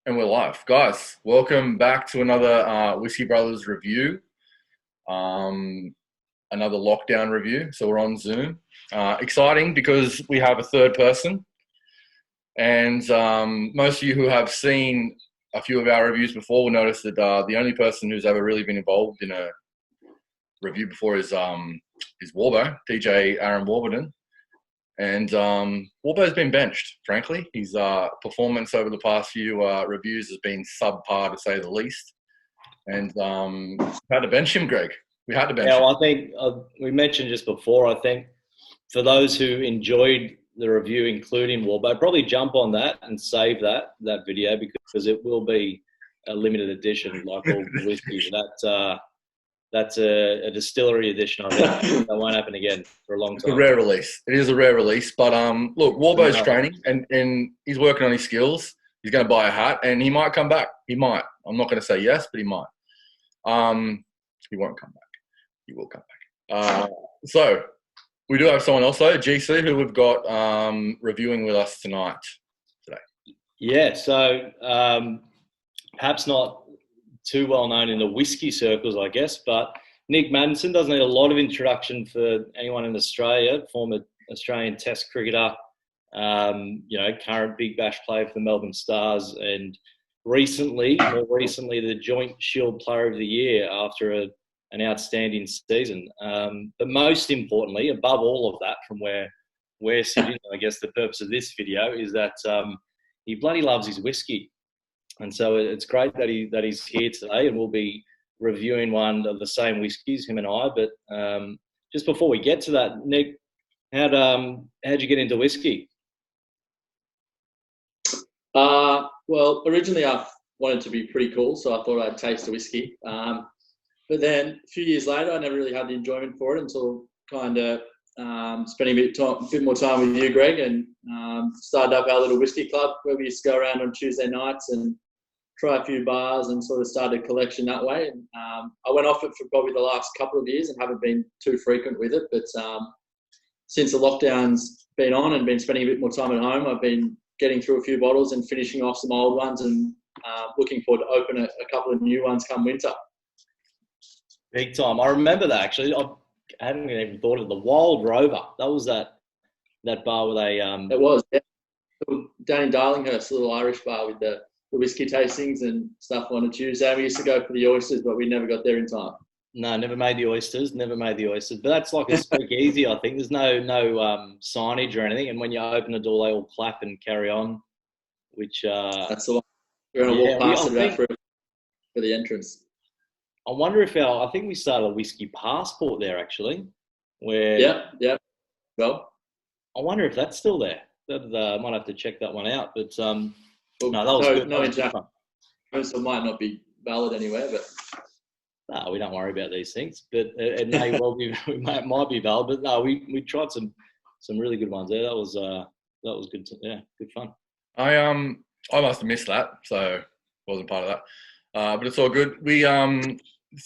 And we're live. Guys, welcome back to another Whisky Brothers review, another lockdown review. So we're on Zoom. Exciting because we have a third person. And most of you who have seen a few of our reviews before will notice that the only person who's ever really been involved in a review before is Warbo, DJ Aaron Warburton. And Warbo's been benched, frankly. His performance over the past few reviews has been subpar, to say the least. And we had to bench him, Greg. We had to bench him. Well, I think we mentioned just before, I think for those who enjoyed the review, including Warbo, probably jump on that and save that video because it will be a limited edition, like all the whiskeys. That's a distillery edition. I think that won't happen again for a long time. It's a rare release. It is a rare release. But look, Warbo's training and he's working on his skills. He's going to buy a hat and he might come back. He might. I'm not going to say yes, but he might. He won't come back. He will come back. So we do have someone else though, GC, who we've got reviewing with us today. Yeah. So perhaps not too well known in the whisky circles, I guess, but Nic Maddinson doesn't need a lot of introduction for anyone in Australia, former Australian Test cricketer, current Big Bash player for the Melbourne Stars, and more recently, the Joint Shield Player of the Year after an outstanding season. But most importantly, above all of that, from where we're sitting, I guess the purpose of this video is that he bloody loves his whisky. And so it's great that he's here today, and we'll be reviewing one of the same whiskies, him and I. But just before we get to that, Nic, how'd you get into whiskey? Well, originally I wanted to be pretty cool, so I thought I'd taste a whiskey. But then a few years later, I never really had the enjoyment for it until kind of spending a bit more time with you, Greg, and started up our little whiskey club where we used to go around on Tuesday nights and try a few bars and sort of started a collection that way. And I went off it for probably the last couple of years and haven't been too frequent with it. But since the lockdown's been on and been spending a bit more time at home, I've been getting through a few bottles and finishing off some old ones and looking forward to open a couple of new ones come winter. Big time. I remember that actually. I hadn't even thought of the Wild Rover. That was that bar where they... It was, yeah. Down in Darlinghurst, a little Irish bar with the whiskey tastings and stuff on a Tuesday. We used to go for the oysters, but we never got there in time. No, never made the oysters. But that's like a speakeasy, I think. There's no signage or anything. And when you open the door, they all clap and carry on, which... that's the one. We're going to walk past it for the entrance. I wonder if I think we started a whiskey passport there, actually. Where Yeah. Well, I wonder if that's still there. I might have to check that one out. But... no, that was good. No, exactly. It might not be valid anywhere, but no, we don't worry about these things. But it may well be, might be valid. But no, we tried some really good ones there. That was good. Good fun. I must have missed that, so wasn't part of that. But it's all good. We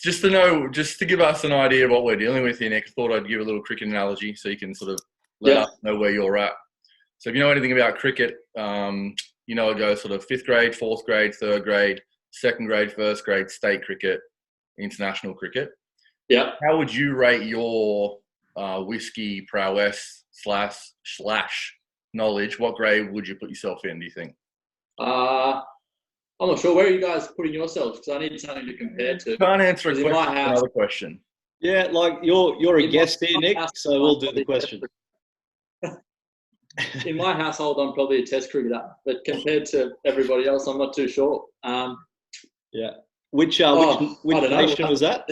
just to give us an idea of what we're dealing with here, Nic, I thought I'd give a little cricket analogy so you can sort of let us know where you're at. So if you know anything about cricket, it goes sort of 5th grade, 4th grade, 3rd grade, 2nd grade, 1st grade, state cricket, international cricket. Yeah. How would you rate your whiskey prowess slash knowledge? What grade would you put yourself in, do you think? I'm not sure. Where are you guys putting yourselves? Because I need something to compare to. Can't answer a question. Another question. Yeah, like you're a guest here, Nic, so we'll do the question. In my household, I'm probably a Test cricketer, but compared to everybody else, I'm not too sure. Yeah. Which nation was that?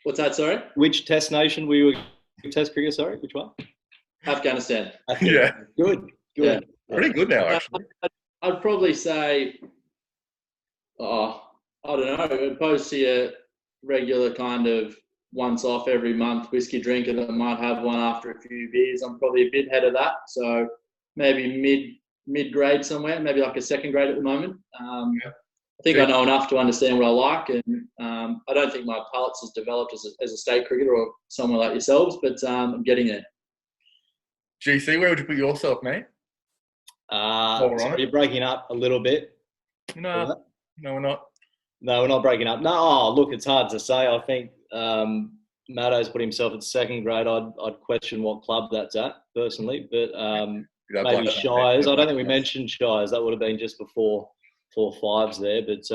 What's that, sorry? Which Test nation were you a Test cricketer, sorry? Which one? Afghanistan. Yeah. Good. Yeah. Pretty good now, actually. I'd probably say, I don't know, opposed to your regular kind of once off every month whiskey drinker that might have one after a few beers. I'm probably a bit ahead of that. So maybe mid-grade somewhere, maybe like a 2nd grade at the moment. I think I know enough to understand what I like, and I don't think my palate's as developed as a state cricketer or someone like yourselves, but I'm getting there. GC, where would you put yourself, mate? While we're on So it. you're breaking up a little bit. No, no, we're not. No, we're not breaking up. No, look, it's hard to say. I think Maddo's put himself at second grade. I'd question what club that's at personally, but maybe Shires. I don't think we mentioned Shires. That would have been just before 4-5s there. But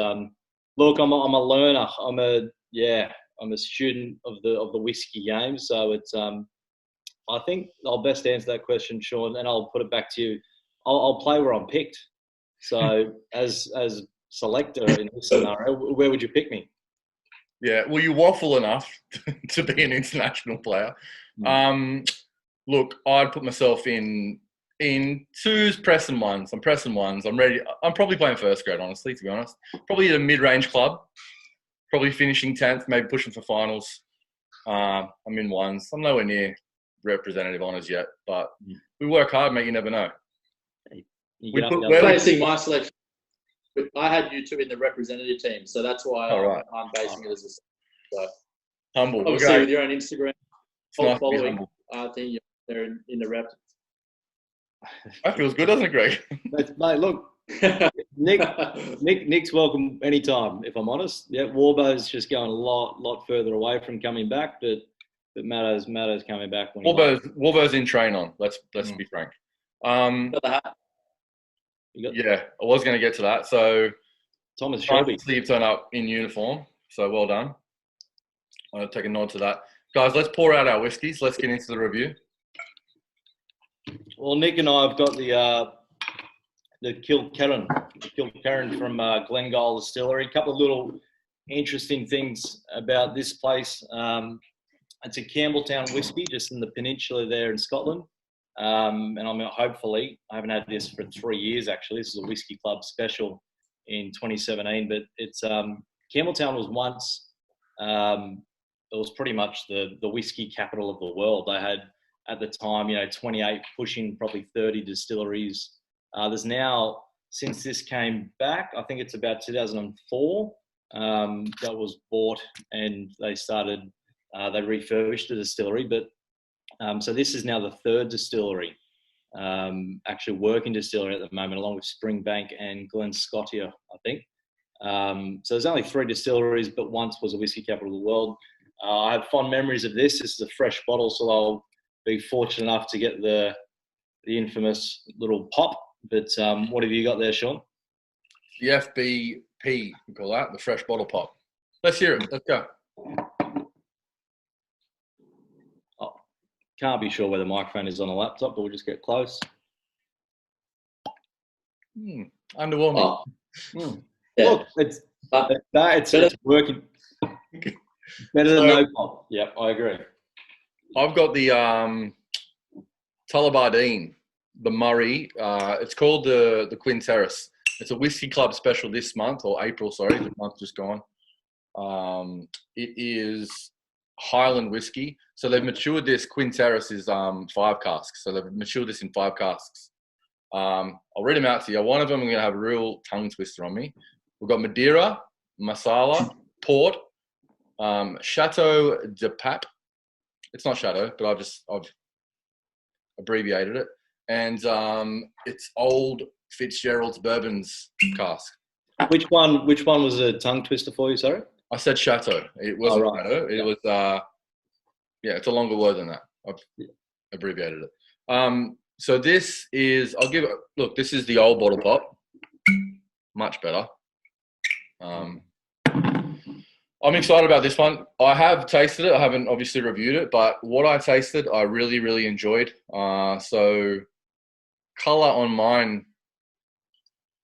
look, I'm a learner. I'm a student of the whiskey game. So it's I think I'll best answer that question, Sean, and I'll put it back to you. I'll play where I'm picked. So as selector in this scenario, where would you pick me? Yeah, well, you waffle enough to be an international player. Look, I'd put myself in twos, pressing ones. I'm pressing ones. I'm ready. I'm probably playing first grade, honestly, to be honest. Probably at a mid-range club. Probably finishing 10th, maybe pushing for finals. I'm in ones. I'm nowhere near representative honours yet, but we work hard, mate. You never know. Basing my selection, I had you two in the representative team, so that's why I'm basing it as a. So humble. Obviously, with your own Instagram following, nice I think you're in the rep. That feels good, doesn't it, Greg? Mate, look, Nick's welcome anytime. If I'm honest, yeah, Warbo's just going a lot further away from coming back, but Matto's coming back when Warbo's in train on. Let's be frank. Yeah, I was going to get to that. So Thomas Shelby, you turn up in uniform. So well done. I'll take a nod to that, guys. Let's pour out our whiskies. Let's get into the review. Well, Nick and I have got the Kilkerran from Glengyle Distillery. A couple of little interesting things about this place. It's a Campbelltown whiskey, just in the peninsula there in Scotland. And hopefully, I haven't had this for 3 years actually. This is a Whiskey Club special in 2017, but it's Campbelltown was once it was pretty much the whiskey capital of the world. They had at the time, 28, pushing probably 30 distilleries. There's now, since this came back, I think it's about 2004, that was bought and they started, they refurbished the distillery. But so this is now the third distillery, actually working distillery at the moment, along with Springbank and Glen Scotia, I think. So there's only 3 distilleries, but once was a whiskey capital of the world. I have fond memories of this. This is a fresh bottle, so I'll be fortunate enough to get the infamous little pop. But what have you got there, Sean? The FBP, we call that, the fresh bottle pop. Let's hear it. Let's go. Oh, can't be sure where the microphone is on a laptop, but we'll just get close. Underwhelming. Yeah. Look, it's working. Better than no pop. Yep, I agree. I've got the Tullibardine, the Murray. It's called the Quinn Terrace. It's a Whiskey Club special this month, or April, sorry, the month just gone. It is Highland whiskey. So they've matured this. Quinn Terrace is 5 casks. So they've matured this in 5 casks. I'll read them out to you. One of them I'm going to have a real tongue twister on me. We've got Madeira, Masala, Port, Chateau de Pape. It's not Chateau, but I've abbreviated it. And it's Old Fitzgerald's Bourbon's cask. Which one was a tongue twister for you, sorry? I said Chateau. It wasn't Chateau. It was, it's a longer word than that. I've abbreviated it. So this is, this is the old bottle pop. Much better. I'm excited about this one. I have tasted it. I haven't obviously reviewed it, but what I tasted, I really, really enjoyed. So colour on mine,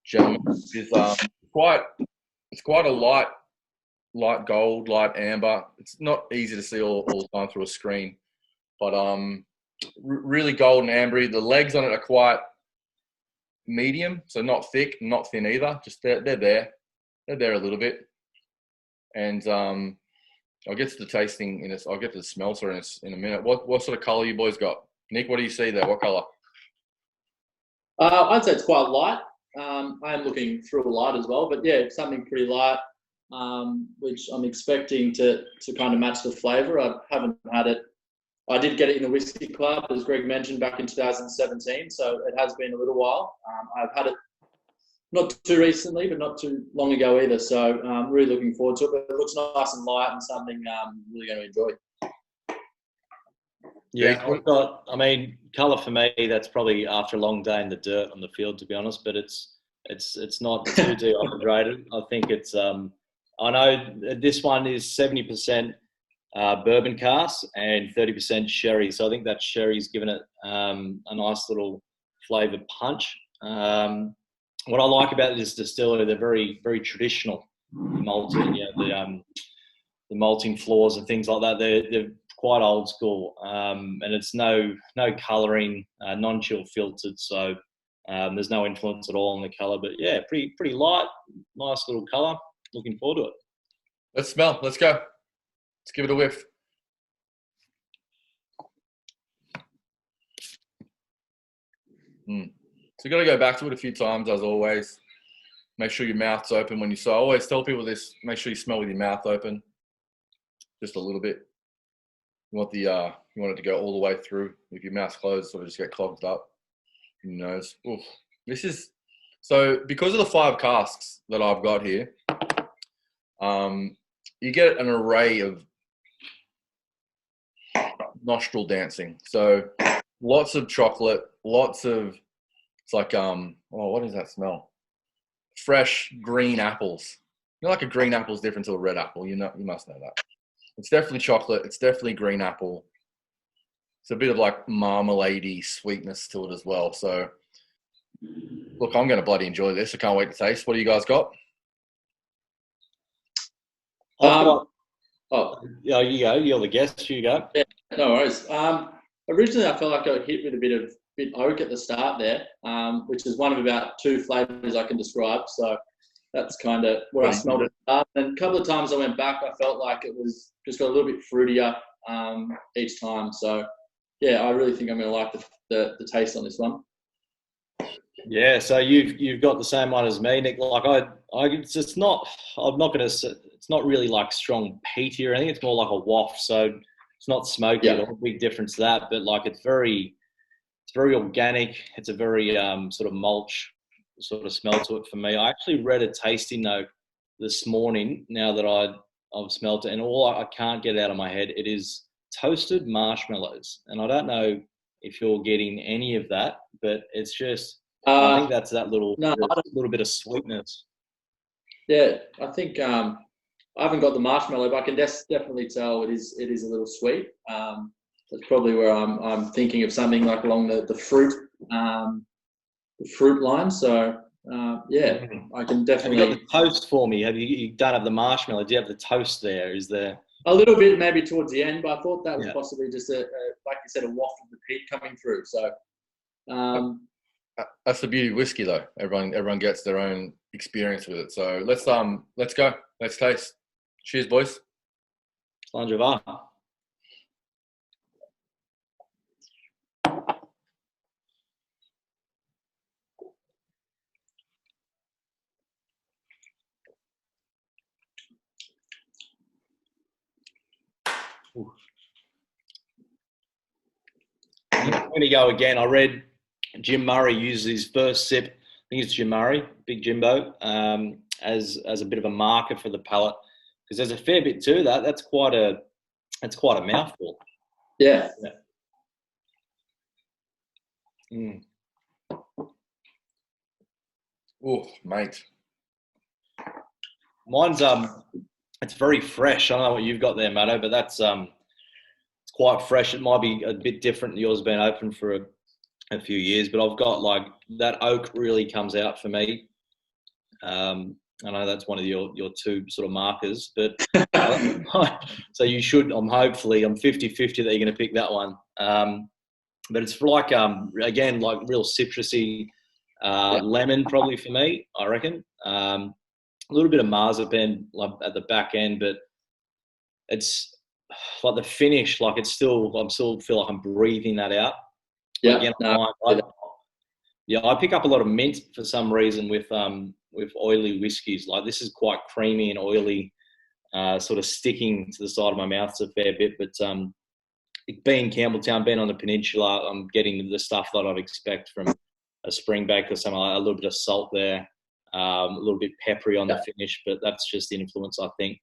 gentlemen, is quite a light gold, light amber. It's not easy to see all the time through a screen, but really gold and ambery. The legs on it are quite medium, so not thick, not thin either. Just they're there. They're there a little bit. And I'll get to the tasting I'll get to the smell in a minute. What sort of colour you boys got? Nick, what do you see there? What colour? I'd say it's quite light. I am looking through a light as well, but yeah, something pretty light, which I'm expecting to kind of match the flavour. I haven't had it. I did get it in the Whisky Club, as Greg mentioned, back in 2017. So it has been a little while. I've had it not too recently, but not too long ago either. So I'm really looking forward to it. But it looks nice and light and something I'm really going to enjoy. Yeah, colour for me, that's probably after a long day in the dirt on the field, to be honest. But it's not too dehydrated. I think it's. I know this one is 70% bourbon cask and 30% sherry. So I think that sherry's given it a nice little flavoured punch. What I like about this distillery, they're very, very traditional malting. The malting floors and things like that. They're quite old school, and it's no colouring, non-chill filtered. So there's no influence at all on the colour. But yeah, pretty light, nice little colour. Looking forward to it. Let's smell. Let's go. Let's give it a whiff. So you've got to go back to it a few times, as always. Make sure your mouth's open when you I always tell people this, make sure you smell with your mouth open. Just a little bit. You want it to go all the way through. If your mouth's closed, sort of just get clogged up in your nose. Oof. So because of the 5 casks that I've got here, you get an array of nostril dancing. So lots of chocolate, it's like, what does that smell? Fresh green apples. You know, like a green apple is different to a red apple. You must know that. It's definitely chocolate. It's definitely green apple. It's a bit of like marmalade-y sweetness to it as well. So, look, I'm going to bloody enjoy this. I can't wait to taste. What do you guys got? Yeah, you go. You're the guest. You go. Yeah, no worries. Originally, I felt like I hit with a bit oak at the start there, which is one of about 2 flavours I can describe. So that's kind of where I smelled it up. And a couple of times I went back, I felt like it was just got a little bit fruitier each time. So yeah, I really think I'm going to like the taste on this one. Yeah, so you've got the same one as me, Nick. Like it's not really like strong peaty or anything. It's more like a waft. So it's not smoky at all. Big difference to that, but like it's very organic. It's a very sort of mulch sort of smell to it for me. I actually read a tasting note this morning. Now that I've smelled it, and all I can't get it out of my head. It is toasted marshmallows, and I don't know if you're getting any of that, but it's just. I think that's that little bit of sweetness. Yeah, I think I haven't got the marshmallow, but I can definitely tell it is a little sweet. That's probably where I'm thinking of something like along the fruit line. So yeah, I can definitely. Have you got the toast for me? You don't have the marshmallow? Do you have the toast there? Is there a little bit maybe towards the end? But I thought that was possibly just like you said, a waft of the peat coming through. So. That's the beauty of whiskey, though. Everyone gets their own experience with it. So let's go. Let's taste. Cheers, boys. Slanjava. I'm going to go again. I read Jim Murray used his first sip. I think it's Jim Murray, Big Jimbo, as a bit of a marker for the palate, because there's a fair bit to that. That's quite a mouthful. Yeah. Oh, mate. Mine's it's very fresh. I don't know what you've got there, Matto, but that's it's quite fresh. It might be a bit different. Yours been open for a few years, but I've got like that oak really comes out for me. I know that's one of your 2 sort of markers, but so you should. I'm 50-50 that you're going to pick that one. But it's like again like real citrusy lemon probably for me. I reckon a little bit of marzipan like at the back end, but it's like the finish. Like I'm still feel like I'm breathing that out. Yeah, again, I pick up a lot of mint for some reason with oily whiskies. Like this is quite creamy and oily, sort of sticking to the side of my mouth a fair bit. But being Campbelltown, being on the peninsula, I'm getting the stuff that I'd expect from a springbank or something like that. A little bit of salt there, a little bit peppery on the finish, but that's just the influence, I think,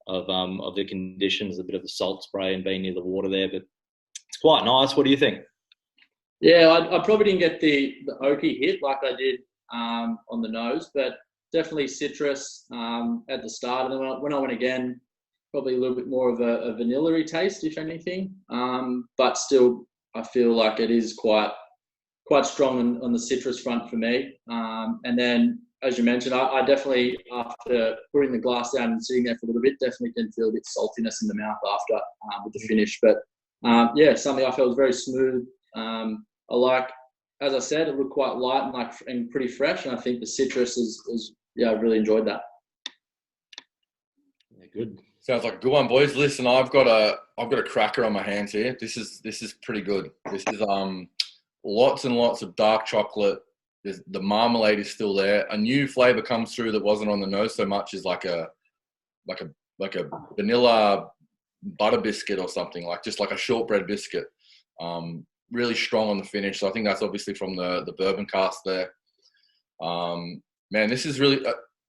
of the conditions, a bit of the salt spray and being near the water there. But it's quite nice. What do you think? Yeah, I probably didn't get the oaky hit like I did on the nose, but definitely citrus at the start. And then when I went again, probably a little bit more of a vanilla-y taste, if anything. But still, I feel like it is quite strong on the citrus front for me. And then, as you mentioned, I definitely, after putting the glass down and sitting there for a little bit, definitely can feel a bit saltiness in the mouth after with the finish. But yeah, something I felt was very smooth. I like, as I said, it looked quite light and pretty fresh. And I think the citrus is I really enjoyed that. Yeah, good. Sounds like a good one, boys. Listen, I've got a cracker on my hands here. This is pretty good. This is lots and lots of dark chocolate. The marmalade is still there. A new flavor comes through that wasn't on the nose so much, is like a vanilla butter biscuit or something, just like a shortbread biscuit. Really strong on the finish. So I think that's obviously from the bourbon cast there. Man, this is really,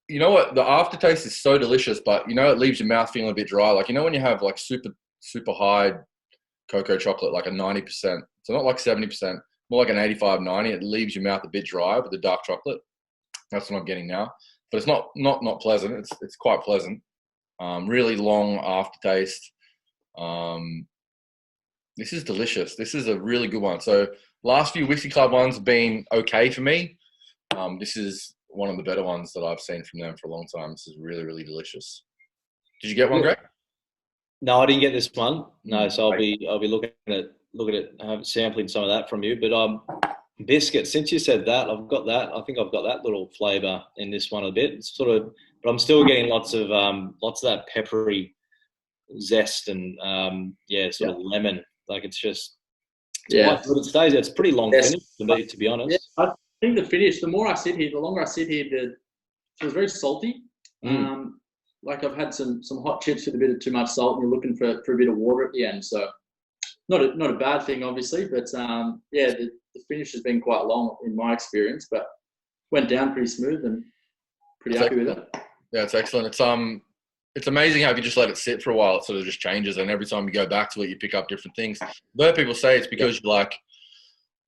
you know what? The aftertaste is so delicious, but it leaves your mouth feeling a bit dry. When you have super, super high cocoa chocolate, like a 90%, so not like 70%, more like an 85, 90, it leaves your mouth a bit dry with the dark chocolate. That's what I'm getting now. But it's not pleasant. It's quite pleasant. Really long aftertaste. This is delicious. This is a really good one. So last few Whisky Club ones have been okay for me. This is one of the better ones that I've seen from them for a long time. This is really, really delicious. Did you get one, Greg? No, I didn't get this one. No, so I'll be looking at it, sampling some of that from you. But biscuit, since you said that, I've got that. I think I've got that little flavour in this one a bit. It's sort of, but I'm still getting lots of that peppery zest and sort of lemon. Like it's just quite good. It stays. It's pretty long finish to be honest. Yeah, I think the finish. The more I sit here, the longer I sit here, it was very salty. Like I've had some hot chips with a bit of too much salt, and you're looking for a bit of water at the end. So not a bad thing, obviously, but the finish has been quite long in my experience, but went down pretty smooth and pretty happy with it. Yeah, it's excellent. It's amazing how if you just let it sit for a while, it sort of just changes, and every time you go back to it, you pick up different things. Though people say it's because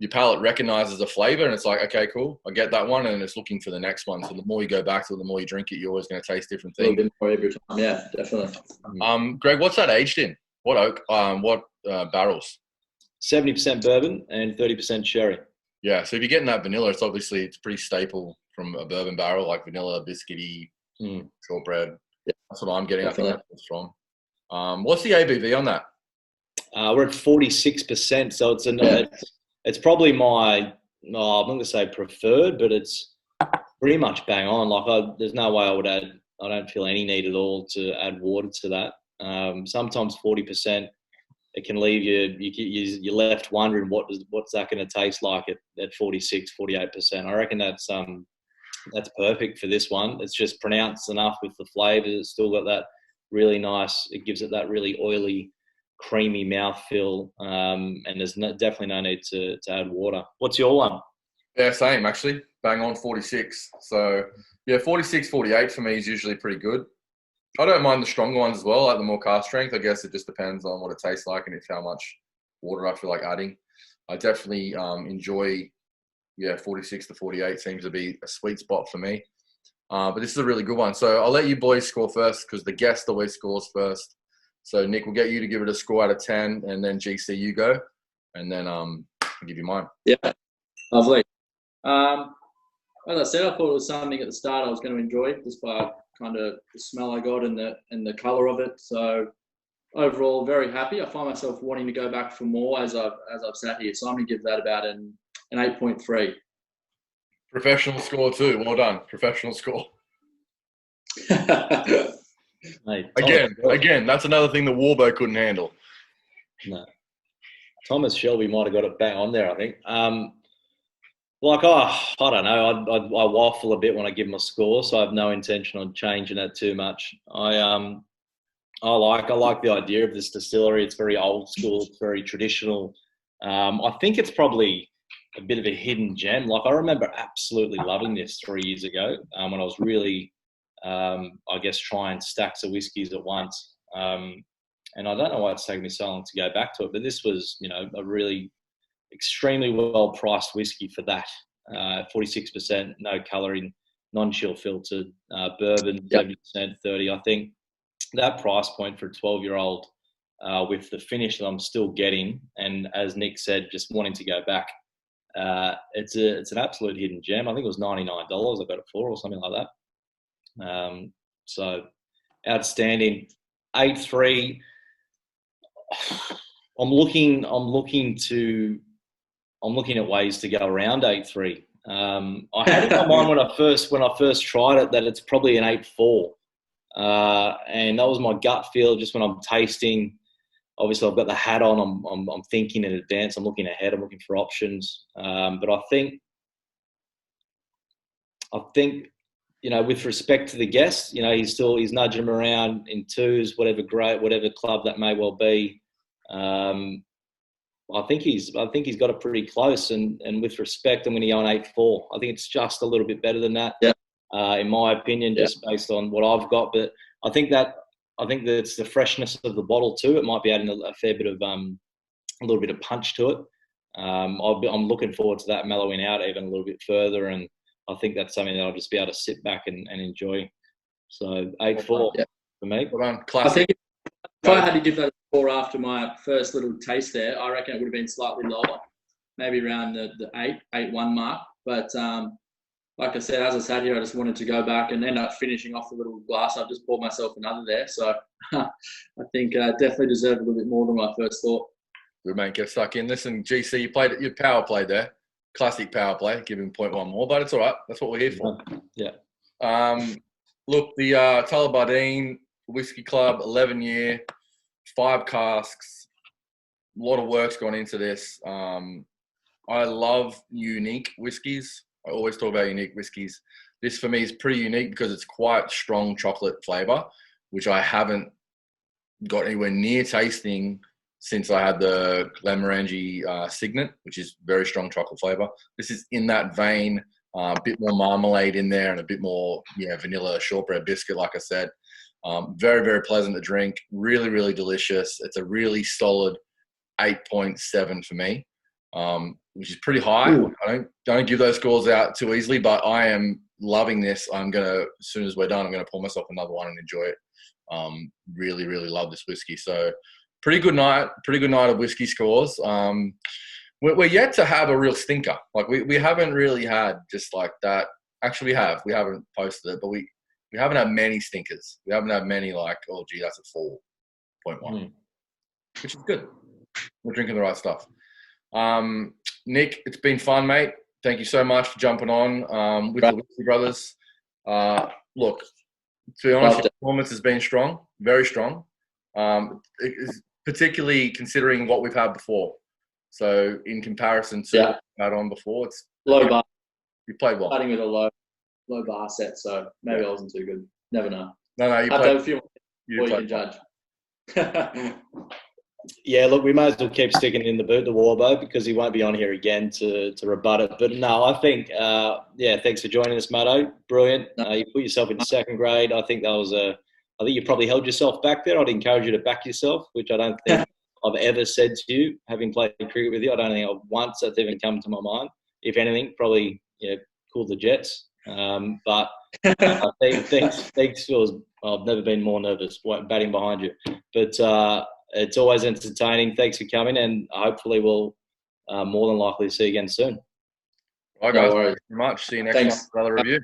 your palate recognizes a flavor, and it's like, okay, cool, I get that one, and it's looking for the next one. So the more you go back to it, the more you drink it, you're always going to taste different things. A little bit more every time, yeah, definitely. Greg, what's that aged in? What oak? What barrels? 70% bourbon and 30% sherry. Yeah, so if you're getting that vanilla, it's pretty staple from a bourbon barrel, like vanilla, biscuity, shortbread. Yeah. That's what I'm getting. Definitely. I think that's what's from. What's the ABV on that? We're at 46%, so it's probably my, I'm not going to say preferred, but it's pretty much bang on. There's no way I don't feel any need at all to add water to that. Sometimes 40%, it can leave you're left wondering what's that going to taste like at 46, 48%. I reckon that's perfect for this one. It's just pronounced enough with the flavour. It's still got that really nice, it gives it that really oily, creamy mouthfeel, and there's definitely no need to add water. What's your one? Yeah, same actually. Bang on 46. So yeah, 46, 48 for me is usually pretty good. I don't mind the stronger ones as well, like the more cask strength. I guess it just depends on what it tastes like and how much water I feel like adding. I definitely enjoy, 46 to 48 seems to be a sweet spot for me. But this is a really good one. So I'll let you boys score first because the guest always scores first. So Nick, we'll get you to give it a score out of 10, and then GC, you go, and then I'll give you mine. Yeah, lovely. As I said, I thought it was something at the start I was going to enjoy just by kind of the smell I got and the colour of it. So overall, very happy. I find myself wanting to go back for more as I've sat here. So I'm going to give that about an 8.3. Professional score too. Well done. Professional score. Mate, again, that's another thing that Warbo couldn't handle. No. Thomas Shelby might have got it bang on there, I think. I don't know. I waffle a bit when I give my score, so I have no intention on changing that too much. I I like the idea of this distillery. It's very old school. It's very traditional. I think it's probably a bit of a hidden gem. Like, I remember absolutely loving this 3 years ago when I was really, I guess, trying stacks of whiskies at once. And I don't know why it's taken me so long to go back to it, but this was, a really extremely well-priced whiskey for that. 46%, no colouring, non-chill filtered, bourbon, 70%, 30. I think that price point for a 12-year-old with the finish that I'm still getting, and as Nick said, just wanting to go back, it's an absolute hidden gem. I think it was $99 I got it for, or something like that. So outstanding. 8.3. I'm looking at ways to go around 8.3. I had in my mind when I first tried it that it's probably an 8.4, and that was my gut feel. Just when I'm tasting, obviously I've got the hat on. I'm thinking in advance. I'm looking ahead. I'm looking for options. But I think with respect to the guests, he's nudging him around in twos, whatever club that may well be. I think he's got it pretty close, and with respect, I'm going to go on 8.4. I think it's just a little bit better than that, in my opinion, just based on what I've got. But I think that it's the freshness of the bottle too. It might be adding a fair bit of a little bit of punch to it. I'm looking forward to that mellowing out even a little bit further, and I think that's something that I'll just be able to sit back and enjoy. So 8.4 for me. Classic. I think if I had to give that a score after my first little taste there, I reckon it would have been slightly lower, maybe around the 8.1 mark. But like I said, as I sat here, I just wanted to go back and end up finishing off the little glass. I've just poured myself another there. So I think definitely deserved a little bit more than I first thought. Good, mate. Get stuck in. Listen, GC, you power play there. Classic power play. Give him 0.1 more, but it's all right. That's what we're here for. Yeah. Look, the Tullibardine Whisky Club, 11-year, 5 casks. A lot of work's gone into this. I love unique whiskies. I always talk about unique whiskies. This for me is pretty unique because it's quite strong chocolate flavour, which I haven't got anywhere near tasting since I had the Glenmorangie Signet, which is very strong chocolate flavour. This is in that vein, a bit more marmalade in there and a bit more vanilla shortbread biscuit, like I said. Very, very pleasant to drink. Really, really delicious. It's a really solid 8.7 for me, which is pretty high. Ooh. I don't give those scores out too easily, but I am loving this. As soon as we're done, I'm gonna pour myself another one and enjoy it. Really, really love this whiskey. So pretty good night of whiskey scores. We're yet to have a real stinker. Like we haven't really had just like that. Actually, we haven't posted it, but we haven't had many stinkers. We haven't had many like, oh gee, that's a 4.1, which is good. We're drinking the right stuff. Nick, it's been fun, mate. Thank you so much for jumping on with the Whisky Brothers. Look, to be honest, the performance has been strong, very strong. Particularly considering what we've had before. So in comparison to what we've had on before, it's low bar. You played well. Starting with a low bar set, so maybe I wasn't too good. Never know. No, you played. Have a few more before you can judge. Yeah, look, we may as well keep sticking it in the boot to Warbo because he won't be on here again to rebut it. But no, I think, thanks for joining us, Matto. Brilliant. You put yourself in second grade. I think I think you probably held yourself back there. I'd encourage you to back yourself, which I don't think I've ever said to you, having played cricket with you. I don't think once that's even come to my mind. If anything, probably cool the Jets. But thanks, Phil. I've never been more nervous batting behind you. But it's always entertaining. Thanks for coming, and hopefully we'll more than likely see you again soon. All right, guys. Thank you very much. See you next time for another review.